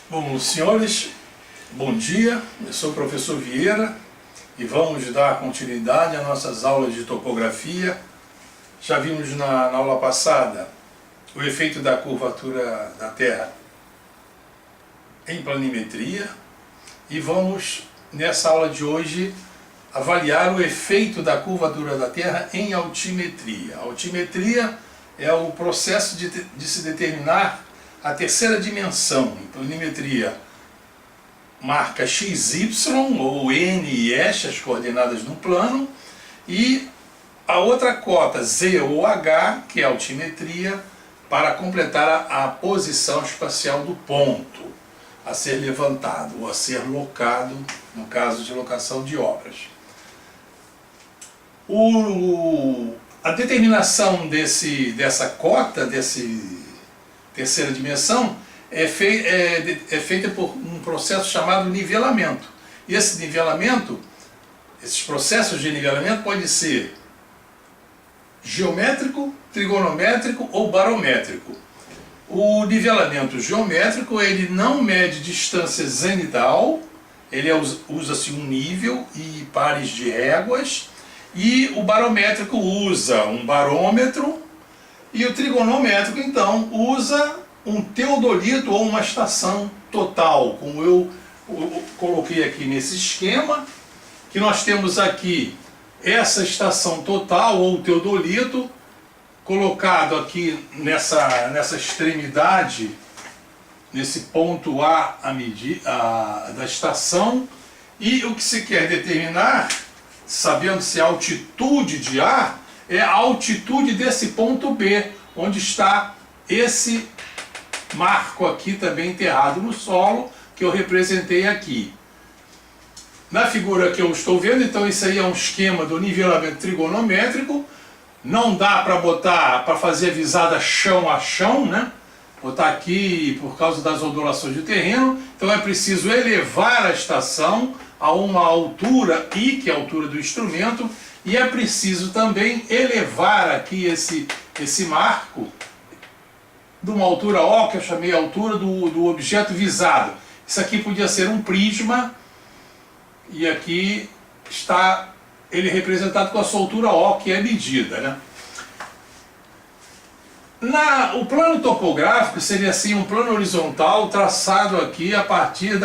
Bom, senhores, bom dia. Eu sou o professor Vieira e vamos dar continuidade às nossas aulas de topografia. Já vimos na aula passada o efeito da curvatura da Terra em planimetria e vamos, nessa aula de hoje, avaliar o efeito da curvatura da Terra em altimetria. A altimetria é o processo de se determinar a terceira dimensão. Em planimetria, marca XY ou N e S, as coordenadas no plano, e a outra cota Z ou H, que é a altimetria, para completar a posição espacial do ponto a ser levantado ou a ser locado, no caso de locação de obras. A determinação dessa cota, terceira dimensão, é feita por um processo chamado nivelamento. E esse nivelamento, esses processos de nivelamento podem ser geométrico, trigonométrico ou barométrico. O nivelamento geométrico, ele não mede distância zenital, ele usa-se um nível e pares de réguas, e o barométrico usa um barômetro, e o trigonométrico, então, usa um teodolito ou uma estação total, como eu coloquei aqui nesse esquema, que nós temos aqui essa estação total ou teodolito, colocado aqui nessa extremidade, nesse ponto A da estação, e o que se quer determinar, sabendo se a altitude de A, é a altitude desse ponto B, onde está esse marco aqui também enterrado no solo, que eu representei aqui. Na figura que eu estou vendo, então isso aí é um esquema do nivelamento trigonométrico. Não dá para fazer a visada chão a chão, né? Botar aqui por causa das ondulações do terreno, então é preciso elevar a estação a uma altura I, que é a altura do instrumento, e é preciso também elevar aqui esse marco de uma altura O, que eu chamei a altura do objeto visado. Isso aqui podia ser um prisma, e aqui está ele representado com a sua altura O, que é medida, né? O plano topográfico seria assim um plano horizontal traçado aqui a partir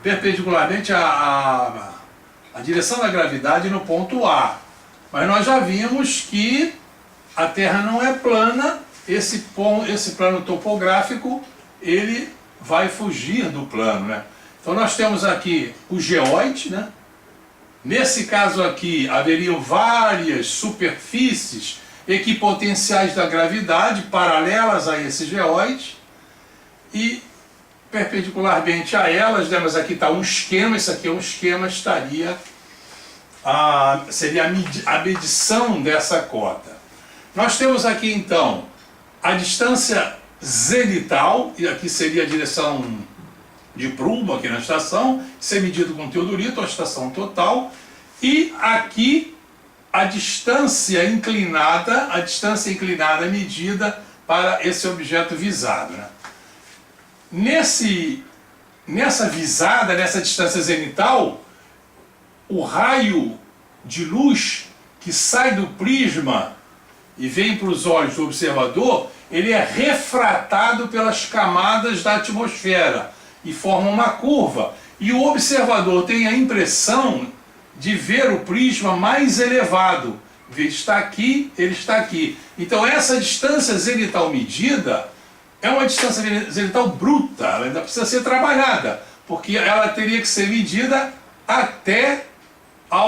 perpendicularmente à direção da gravidade no ponto A. Mas nós já vimos que a Terra não é plana, esse plano topográfico ele vai fugir do plano, né? Então nós temos aqui o geóide, né? Nesse caso aqui haveriam várias superfícies equipotenciais da gravidade paralelas a esse geóide, e perpendicularmente a elas, né, mas aqui está um esquema, isso aqui é um esquema, seria a medição dessa cota. Nós temos aqui então a distância zenital, e aqui seria a direção de prumo aqui na estação, isso é medido com teodolito, a estação total, e aqui a distância inclinada medida para esse objeto visado, né? Nessa visada, nessa distância zenital, o raio de luz que sai do prisma e vem para os olhos do observador, ele é refratado pelas camadas da atmosfera e forma uma curva. E o observador tem a impressão de ver o prisma mais elevado. Ele está aqui, ele está aqui. Então essa distância zenital medida é uma distância zenital bruta, ela ainda precisa ser trabalhada, porque ela teria que ser medida até a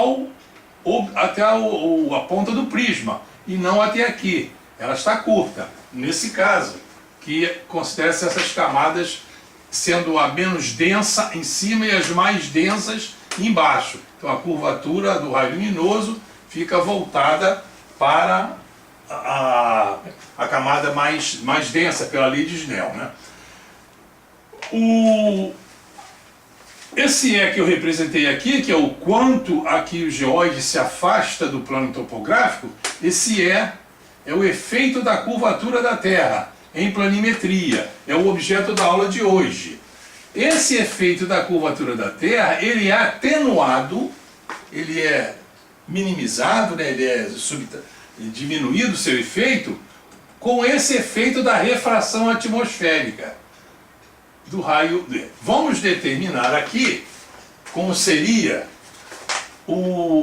ponta do prisma, e não até aqui. Ela está curta, nesse caso, que considera-se essas camadas sendo a menos densa em cima e as mais densas embaixo. Então a curvatura do raio luminoso fica voltada para a camada mais densa, pela lei de Snell, né? Esse que eu representei aqui, que é o quanto aqui o geóide se afasta do plano topográfico, esse é o efeito da curvatura da Terra em planimetria. É o objeto da aula de hoje. esse efeito da curvatura da Terra, ele é atenuado, ele é minimizado, né? Ele é diminuído o seu efeito com esse efeito da refração atmosférica do raio D. Vamos determinar aqui como seria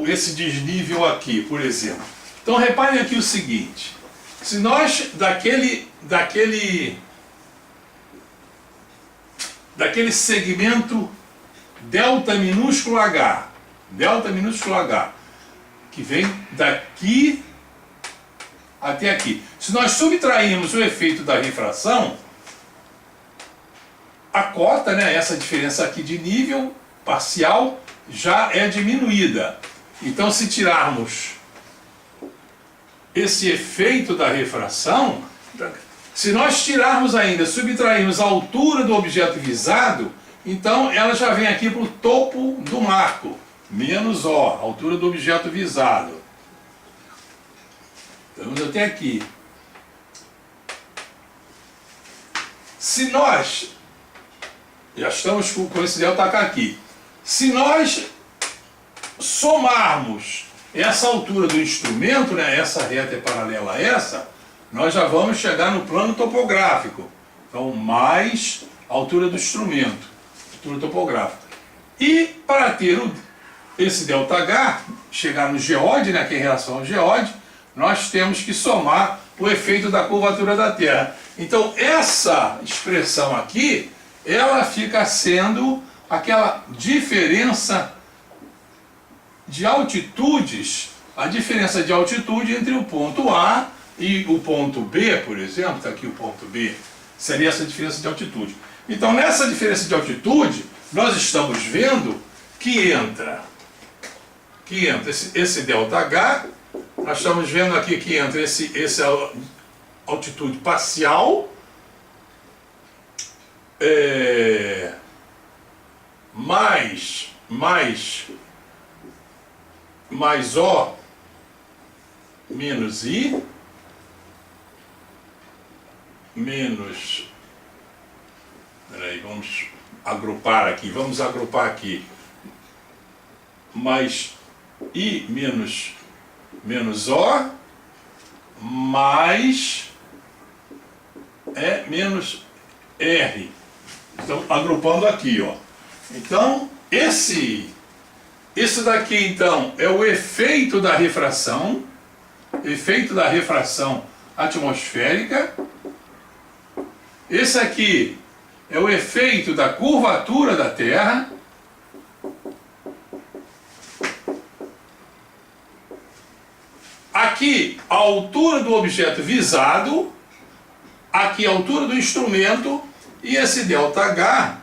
esse desnível aqui, por exemplo. Então reparem aqui o seguinte, se nós daquele segmento delta minúsculo H, que vem daqui até aqui. Se nós subtrairmos o efeito da refração, a cota, né, essa diferença aqui de nível parcial, já é diminuída. Então, se tirarmos esse efeito da refração, se nós tirarmos ainda, subtrairmos a altura do objeto visado, então ela já vem aqui para o topo do marco, menos O, altura do objeto visado. Estamos até aqui. Se nós, já estamos com esse delta K aqui, se nós somarmos essa altura do instrumento, né, essa reta é paralela a essa, nós já vamos chegar no plano topográfico. Então, mais a altura do instrumento, altura topográfica. E para ter esse ΔH, chegar no geode, né, que é em relação ao geode, nós temos que somar o efeito da curvatura da Terra. Então, essa expressão aqui, ela fica sendo aquela diferença de altitudes, a diferença de altitude entre o ponto A e o ponto B, por exemplo, está aqui o ponto B, seria essa diferença de altitude. Então, nessa diferença de altitude, nós estamos vendo que entra esse ΔH, nós estamos vendo aqui que entra essa altitude parcial, mais O menos I menos, peraí, vamos agrupar aqui, mais I menos O mais menos R. Então, agrupando aqui, ó. Então, isso daqui, então, é o efeito da refração atmosférica. Esse aqui é o efeito da curvatura da Terra. Aqui, a altura do objeto visado. Aqui, a altura do instrumento. E esse ΔH,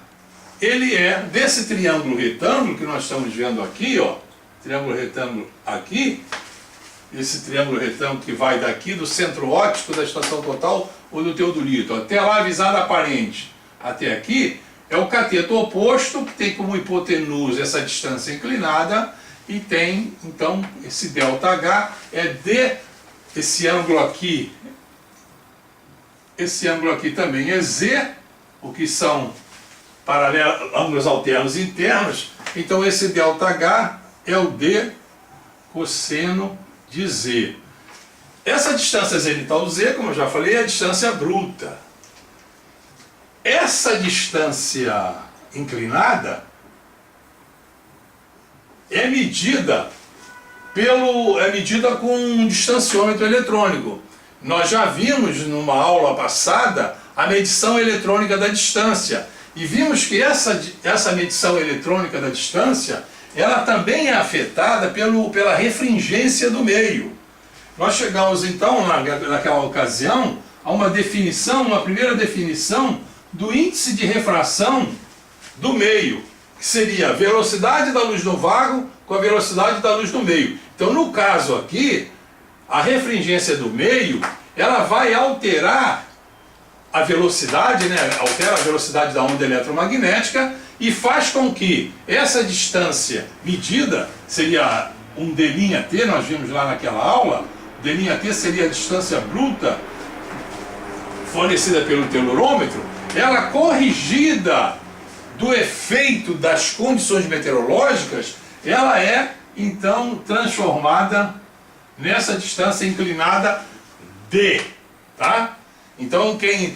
ele é desse triângulo retângulo que nós estamos vendo aqui, ó. Triângulo retângulo aqui. Esse triângulo retângulo que vai daqui do centro óptico da estação total ou do teodolito até lá a visada aparente, até aqui, é o cateto oposto, que tem como hipotenusa essa distância inclinada, e tem, então, esse ΔH esse ângulo aqui também é Z, o que são ângulos alternos internos, então esse ΔH é o D cosseno de Z. Essa distância zenital Z, como eu já falei, é a distância bruta. Essa distância inclinada é medida com um distanciômetro eletrônico. Nós já vimos numa aula passada a medição eletrônica da distância e vimos que essa medição eletrônica da distância, ela também é afetada pela refringência do meio. Nós chegamos então, naquela ocasião, a uma primeira definição do índice de refração do meio, que seria a velocidade da luz do vago com a velocidade da luz do meio. Então, no caso aqui, a refringência do meio, ela vai alterar a velocidade, né? Altera a velocidade da onda eletromagnética e faz com que essa distância medida, seria um d't, nós vimos lá naquela aula, d't seria a distância bruta fornecida pelo telurômetro, ela corrigida do efeito das condições meteorológicas, ela é então transformada nessa distância inclinada D, tá? Então quem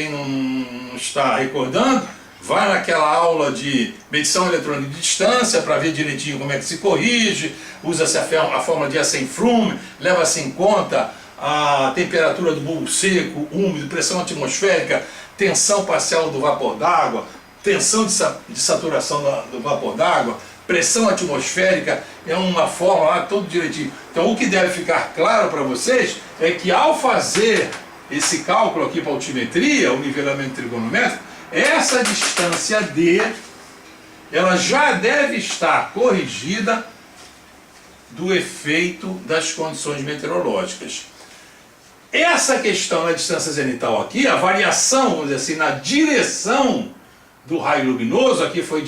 não está recordando, vai naquela aula de medição eletrônica de distância para ver direitinho como é que se corrige, usa-se a forma de Eisenfrume, leva-se em conta a temperatura do bulbo seco, úmido, pressão atmosférica, tensão parcial do vapor d'água, tensão de saturação do vapor d'água, pressão atmosférica, é uma forma lá todo direitinho. Então o que deve ficar claro para vocês é que ao fazer esse cálculo aqui para altimetria, o nivelamento trigonométrico, essa distância D, ela já deve estar corrigida do efeito das condições meteorológicas. Essa questão da distância zenital aqui, a variação, vamos dizer assim, na direção do raio luminoso, aqui foi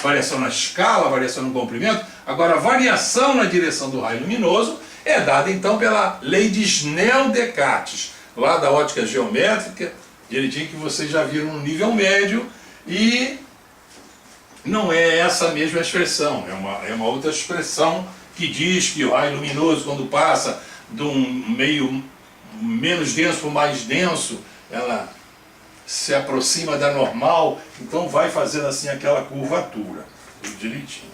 variação na escala, variação no comprimento, agora a variação na direção do raio luminoso é dada então pela lei de Snell-Descartes, lá da ótica geométrica, direitinho que vocês já viram no nível médio, e não é essa mesma expressão, é uma outra expressão que diz que o raio luminoso, quando passa de um meio menos denso para o mais denso, ela se aproxima da normal, então vai fazendo assim aquela curvatura, tudo direitinho.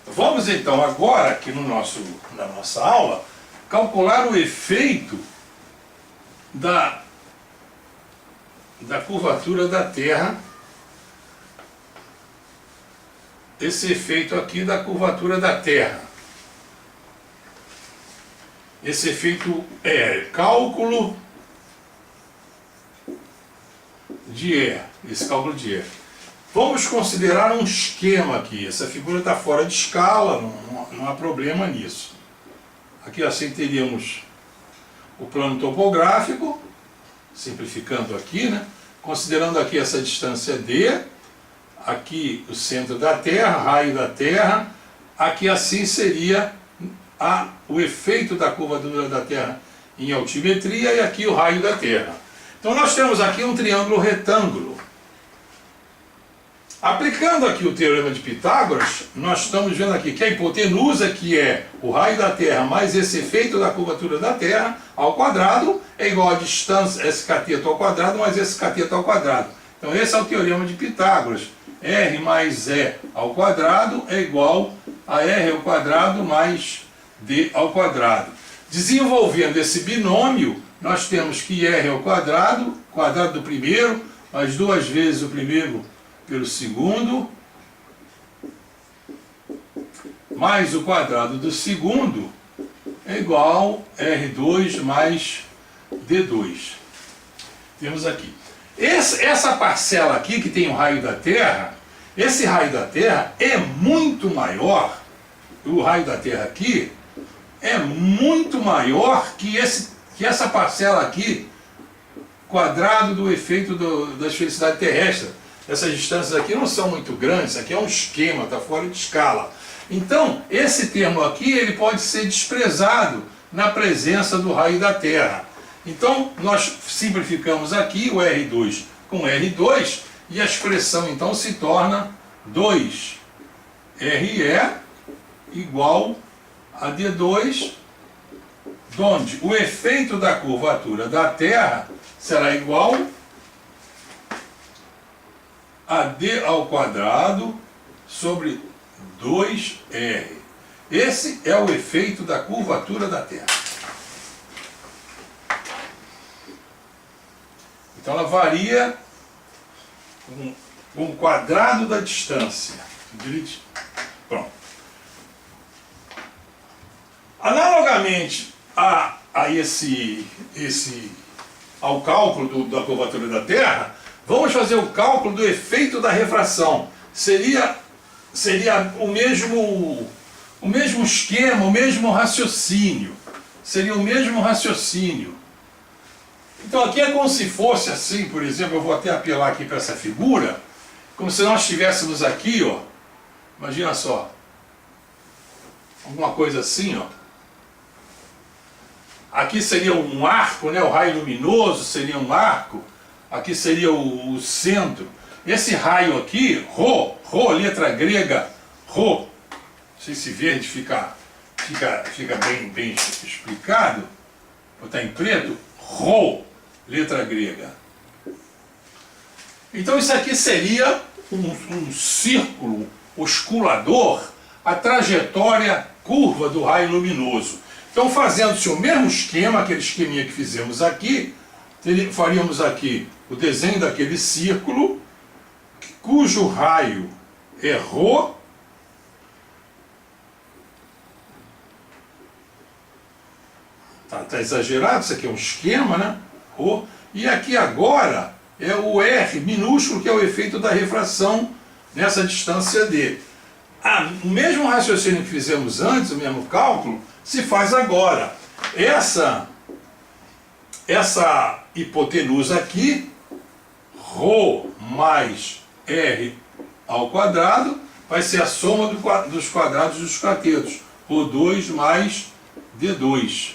Vamos então agora, aqui na nossa aula, calcular o efeito da curvatura da Terra, esse efeito aqui da curvatura da Terra. Esse efeito é cálculo de E, esse cálculo de E. Vamos considerar um esquema aqui. Essa figura está fora de escala, não há problema nisso. Aqui assim teríamos o plano topográfico, simplificando aqui, né? Considerando aqui essa distância D, aqui o centro da Terra, raio da Terra, aqui assim seria o efeito da curvatura da Terra em altimetria e aqui o raio da Terra. Então nós temos aqui um triângulo retângulo. Aplicando aqui o teorema de Pitágoras, nós estamos vendo aqui que a hipotenusa, que é o raio da Terra mais esse efeito da curvatura da Terra ao quadrado, é igual a distância, esse cateto ao quadrado mais esse cateto ao quadrado. Então esse é o teorema de Pitágoras. R mais E ao quadrado é igual a R ao quadrado mais D ao quadrado. Desenvolvendo esse binômio, nós temos que R ao quadrado, quadrado do primeiro, mais duas vezes o primeiro pelo segundo, mais o quadrado do segundo, é igual a R2 mais D2. Temos aqui. Essa parcela aqui, que tem o raio da Terra, esse raio da Terra é muito maior, o raio da Terra aqui, é muito maior que essa parcela aqui, quadrado do efeito da esfericidade terrestre. Essas distâncias aqui não são muito grandes, aqui é um esquema, está fora de escala. Então, esse termo aqui, ele pode ser desprezado na presença do raio da Terra. Então, nós simplificamos aqui o R2 com R2, e a expressão então se torna 2RE igual a D2, onde o efeito da curvatura da Terra será igual a D ao quadrado sobre 2R. Esse é o efeito da curvatura da Terra. Então ela varia com o quadrado da distância. Direitinho. Pronto. Analogamente ao cálculo da curvatura da Terra, vamos fazer o cálculo do efeito da refração. Seria o mesmo esquema, o mesmo raciocínio. Seria o mesmo raciocínio. Então aqui é como se fosse assim, por exemplo, eu vou até apelar aqui para essa figura, como se nós estivéssemos aqui, ó, imagina só, alguma coisa assim, ó. aqui seria um arco, né? O raio luminoso seria um arco, aqui seria o centro. Esse raio aqui, Rho, letra grega, Rho, não sei se verde fica bem explicado, ou está em preto, Rho, letra grega. Então isso aqui seria um círculo osculador, a trajetória curva do raio luminoso. Então, fazendo-se o mesmo esquema, aquele esqueminha que fizemos aqui, faríamos aqui o desenho daquele círculo, cujo raio é Rho, tá exagerado, isso aqui é um esquema, né? Rho, e aqui agora é o R minúsculo, que é o efeito da refração nessa distância D. O mesmo raciocínio que fizemos antes, o mesmo cálculo, se faz agora. Essa hipotenusa aqui, Rho mais R ao quadrado, vai ser a soma dos quadrados dos catetos. Rho2 mais D2.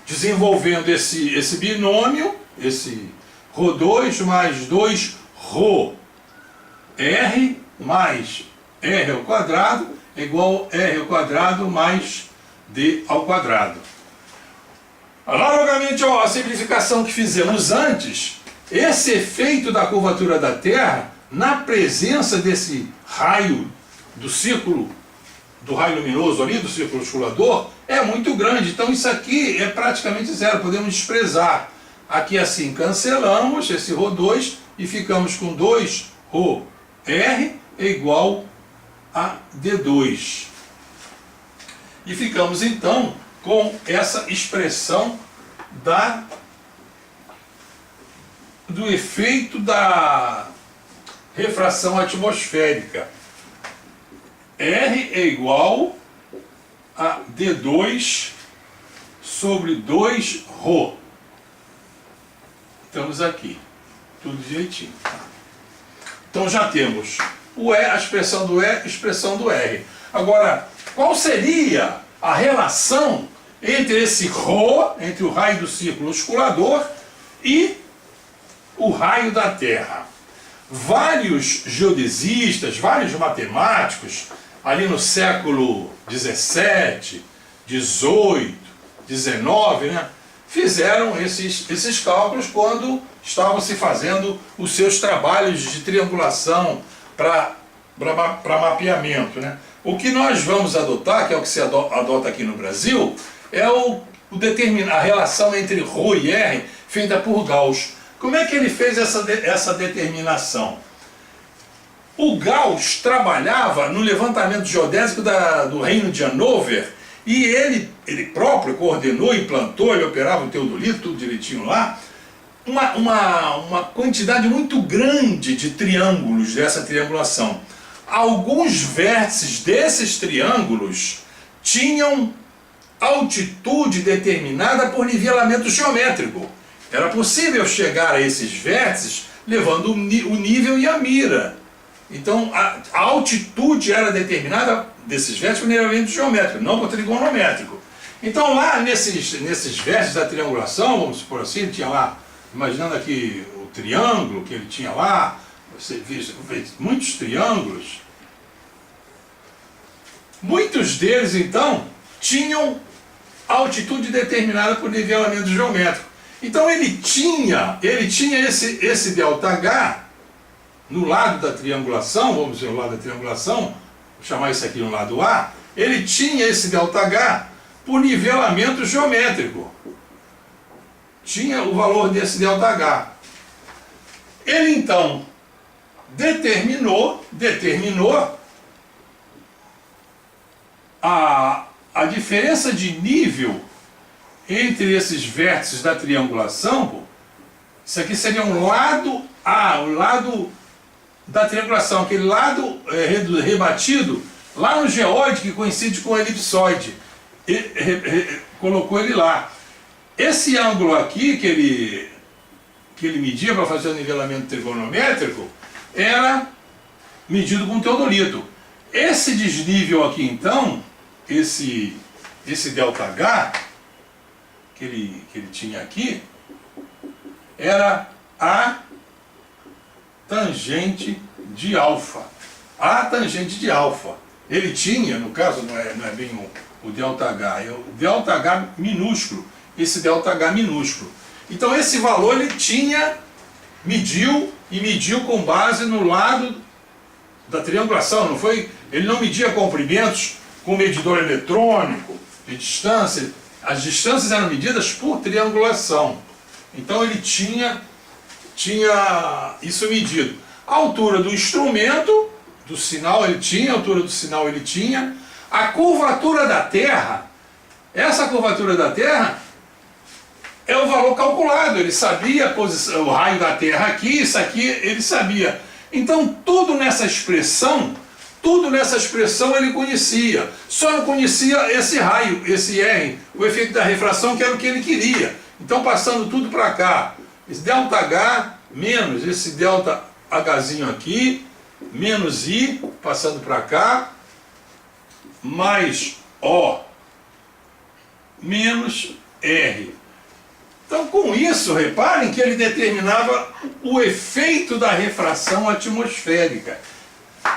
Desenvolvendo esse binômio, esse Rho2 mais 2 Rho R mais R ao quadrado é igual a R ao quadrado mais D ao quadrado. Analogamente a simplificação que fizemos antes, esse efeito da curvatura da Terra, na presença desse raio do círculo, do raio luminoso ali, do círculo osculador, é muito grande. Então isso aqui é praticamente zero, podemos desprezar. Aqui assim cancelamos esse Rho2 e ficamos com 2 Rho R é igual a D2. E ficamos então com essa expressão do efeito da refração atmosférica. R é igual a D2 sobre 2 Rho. Estamos aqui, tudo direitinho. Então já temos o E, a expressão do E, a expressão do R. Agora, qual seria a relação entre esse Rho, entre o raio do círculo osculador e o raio da Terra? Vários geodesistas, vários matemáticos, ali no século 17, 18, 19, né, fizeram esses cálculos quando estavam se fazendo os seus trabalhos de triangulação para mapeamento, né? O que nós vamos adotar, que é o que se adota aqui no Brasil, é a relação entre Rho e R feita por Gauss. Como é que ele fez essa determinação? O Gauss trabalhava no levantamento geodésico do Reino de Hanover e ele próprio coordenou, implantou, ele operava o teodolito, tudo direitinho lá, uma quantidade muito grande de triângulos dessa triangulação. Alguns vértices desses triângulos tinham altitude determinada por nivelamento geométrico. Era possível chegar a esses vértices levando o nível e a mira. Então a altitude era determinada desses vértices por nivelamento geométrico, não por trigonométrico. Então lá nesses vértices da triangulação, vamos supor assim, ele tinha lá, imaginando aqui o triângulo que ele tinha lá, você vê muitos triângulos. Muitos deles então tinham altitude determinada por nivelamento geométrico. Então ele tinha esse ΔH no lado da triangulação, vamos dizer o lado da triangulação, vou chamar isso aqui no lado A, ele tinha esse ΔH por nivelamento geométrico. Tinha o valor desse ΔH. Ele então determinou a diferença de nível entre esses vértices da triangulação. Pô, isso aqui seria um lado A, o lado da triangulação, aquele lado rebatido lá no geóide que coincide com o elipsoide. Colocou ele lá. Esse ângulo aqui que ele media para fazer o nivelamento trigonométrico era medido com teodolito. Esse desnível aqui então, esse esse ΔH, que ele tinha aqui, era a tangente de alfa. A tangente de alfa. Ele tinha, no caso, não é bem o ΔH, é o ΔH minúsculo. Esse ΔH minúsculo. Então esse valor ele tinha, mediu com base no lado da triangulação, não foi? Ele não media comprimentos com medidor eletrônico de distância. As distâncias eram medidas por triangulação. Então ele tinha isso medido. A altura do instrumento, do sinal ele tinha, a altura do sinal ele tinha. A curvatura da Terra, essa curvatura da Terra é o valor calculado. Ele sabia a posição, o raio da Terra aqui, isso aqui ele sabia. Então tudo nessa expressão ele conhecia. Só não conhecia esse raio, esse R, o efeito da refração, que era o que ele queria. Então passando tudo para cá, esse ΔH menos esse ΔHzinho aqui, menos I, passando para cá, mais O, menos R. Então com isso, reparem que ele determinava o efeito da refração atmosférica.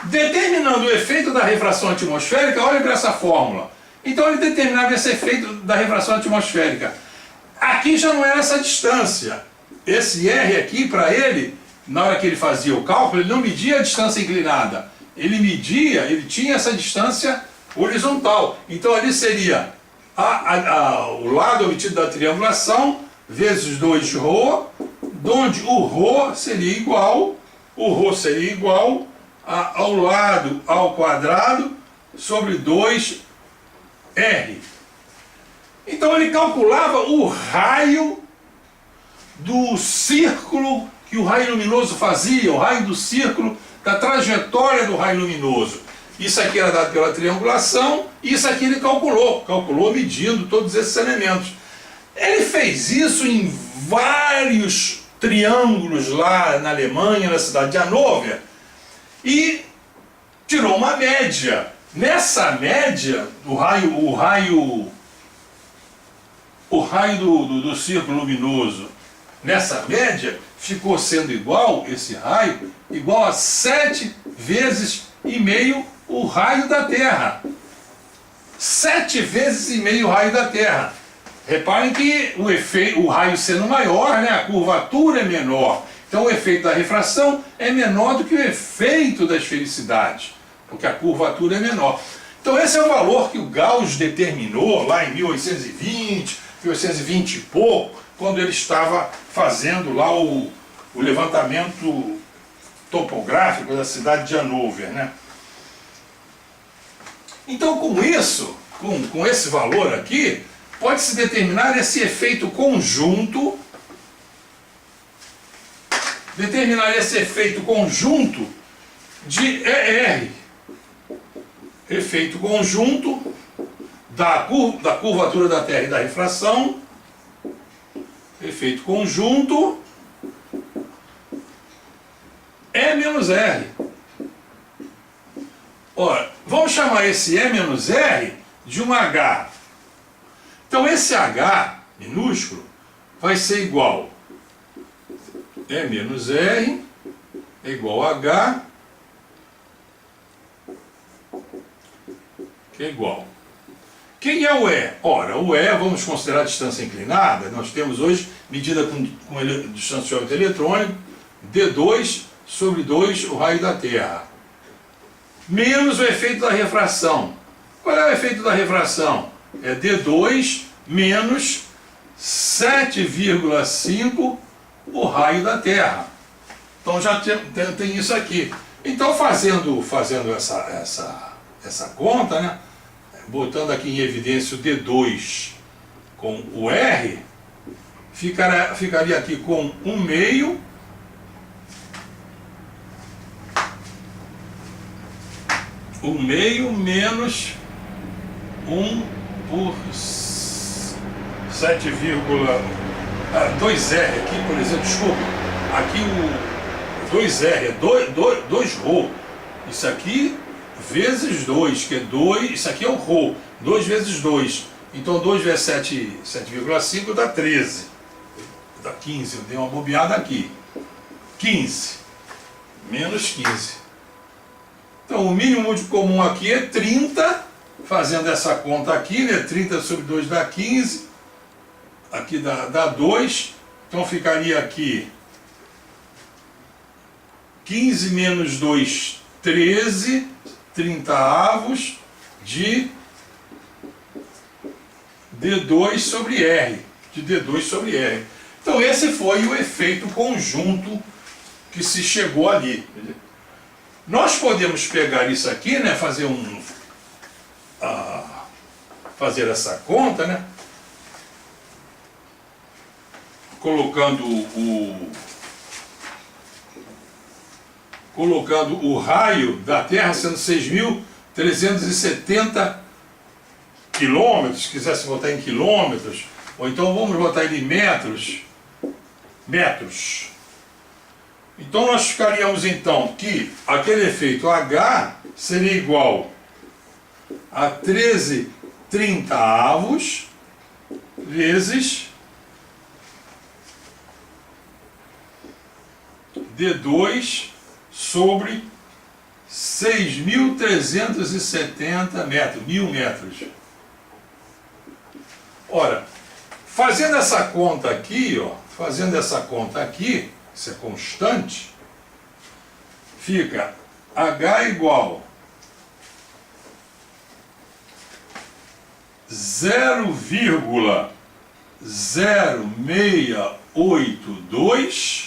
Determinando o efeito da refração atmosférica, olha para essa fórmula. Então ele determinava esse efeito da refração atmosférica. Aqui já não era essa distância. Esse R aqui, para ele, na hora que ele fazia o cálculo, ele não media a distância inclinada. Ele tinha essa distância horizontal. Então ali seria o lado obtido da triangulação vezes 2ρ, onde o ρ seria igual ao lado ao quadrado sobre 2r. Então ele calculava o raio do círculo que o raio luminoso fazia, o raio do círculo, da trajetória do raio luminoso. Isso aqui era dado pela triangulação, isso aqui ele calculou medindo todos esses elementos. Ele fez isso em vários triângulos lá na Alemanha, na cidade de Hannover, e tirou uma média. Nessa média, o raio do círculo luminoso, nessa média, ficou sendo igual, esse raio, igual a 7 vezes e meio o raio da Terra. 7 vezes e meio o raio da Terra. Reparem que o raio sendo maior, né, a curvatura é menor. Então o efeito da refração é menor do que o efeito da esfericidade, porque a curvatura é menor. Então esse é o valor que o Gauss determinou lá em 1820 e pouco, quando ele estava fazendo lá o levantamento topográfico da cidade de Hannover, né? Então com isso, com esse valor aqui, pode-se determinar esse efeito conjunto, de ER, efeito conjunto da curvatura da Terra e da refração, efeito conjunto E menos R. Ora, vamos chamar esse E menos R de um H. Então esse H minúsculo vai ser igual E menos R é igual a H, que é igual. Quem é o E? Ora, o E, vamos considerar a distância inclinada. Nós temos hoje, medida com distanciômetro eletrônico, D2 sobre 2, o raio da Terra. Menos o efeito da refração. Qual é o efeito da refração? É D2 menos 7,5 o raio da Terra. Então já tem isso aqui. Então fazendo essa conta, né, botando aqui em evidência o D2 com o R, ficaria aqui com 1/2 menos 1 por 2R aqui, por exemplo, desculpa, aqui o 2R é 2ρ, isso aqui vezes 2, que é 2, isso aqui é o ρ, 2 vezes 2, Então 2 vezes 7,5 dá 13. Dá 15, eu dei uma bobeada aqui. 15. Menos 15. Então o mínimo múltiplo comum aqui é 30. Fazendo essa conta aqui, né? 30 sobre 2 dá 15. Aqui dá 2. Então ficaria aqui 15 menos 2, 13. 30avos de D2 sobre R. De D2 sobre R. Então esse foi o efeito conjunto que se chegou ali. Nós podemos pegar isso aqui, né? Fazer essa conta, né? Colocando o raio da Terra sendo 6.370 quilômetros, se quisesse botar em quilômetros, ou então vamos botar ele em metros. Então nós ficaríamos então que aquele efeito H seria igual a 13 30avos vezes D2 sobre 6.370 metros, 1.000 metros. Ora, fazendo essa conta aqui, isso é constante, fica H igual 0,0682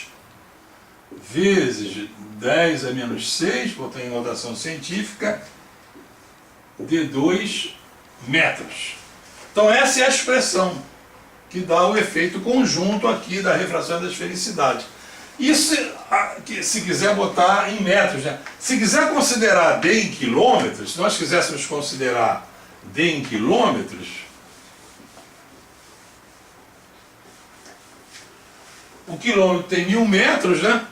vezes 10 a menos 6, botar em notação científica, D2 metros. Então essa é a expressão que dá o efeito conjunto aqui da refração das felicidades. Isso, se quiser botar em metros, né? Se quiser considerar D em quilômetros, se nós quiséssemos considerar D em quilômetros, o quilômetro tem 1.000 metros, né?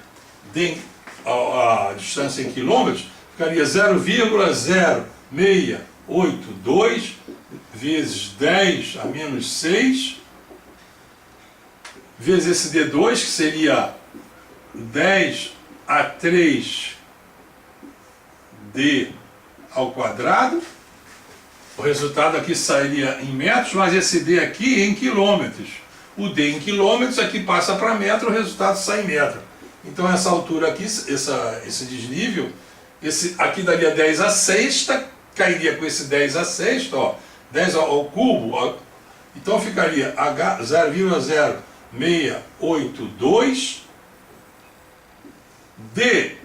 A distância em quilômetros ficaria 0,0682 vezes 10 a menos 6 vezes esse D2, que seria 10 a 3 D ao quadrado. O resultado aqui sairia em metros, mas esse D aqui em quilômetros. O D em quilômetros aqui passa para metro, o resultado sai em metro. Então essa altura aqui, esse desnível, aqui daria 10 a sexta, cairia com esse 10 a sexta, ó, 10 ao cubo, então ficaria H 0,0682 D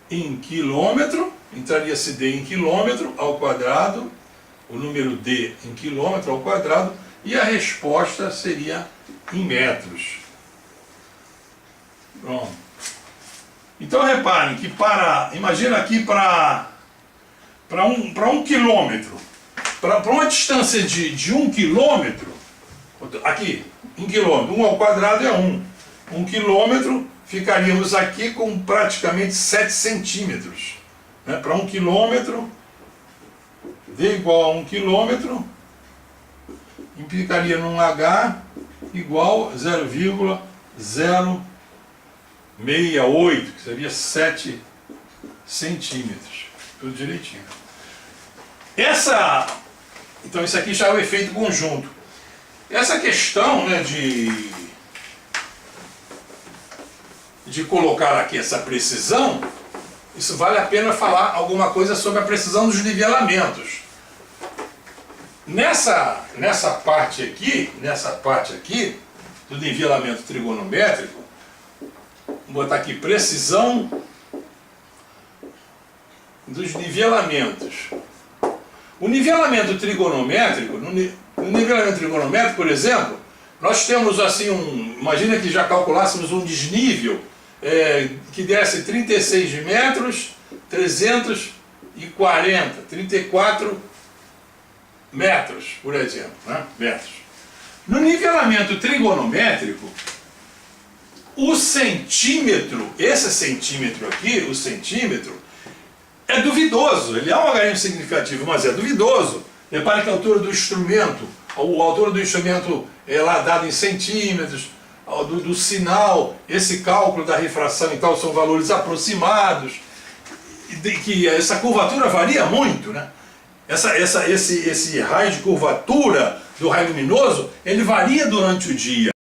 em quilômetro, entraria esse D em quilômetro ao quadrado, o número D em quilômetro ao quadrado, e a resposta seria em metros. Pronto. Então reparem que imagina aqui para um quilômetro, para uma distância de 1 quilômetro, aqui, em quilômetro, 1 ao quadrado é 1. 1 quilômetro, ficaríamos aqui com praticamente 7 centímetros. Né? Para 1 quilômetro, D igual a 1 quilômetro, implicaria num H igual a 0,068, que seria 7 centímetros. Tudo direitinho. Então isso aqui já é o efeito conjunto. Essa questão, né, de colocar aqui essa precisão, isso vale a pena falar alguma coisa sobre a precisão dos nivelamentos. Nessa parte aqui do nivelamento trigonométrico, vou botar aqui precisão dos nivelamentos. O nivelamento trigonométrico, no nivelamento trigonométrico, por exemplo, nós temos assim imagina que já calculássemos um desnível que desse 36 metros, 340, 34 metros, por exemplo, né? Metros. No nivelamento trigonométrico, o centímetro, esse centímetro aqui, o centímetro, é duvidoso. Ele é um algarismo significativo, mas é duvidoso. Repare que a altura do instrumento a altura do instrumento é lá dado em centímetros, do sinal, esse cálculo da refração e tal são valores aproximados, que essa curvatura varia muito, né? Esse raio de curvatura do raio luminoso, ele varia durante o dia.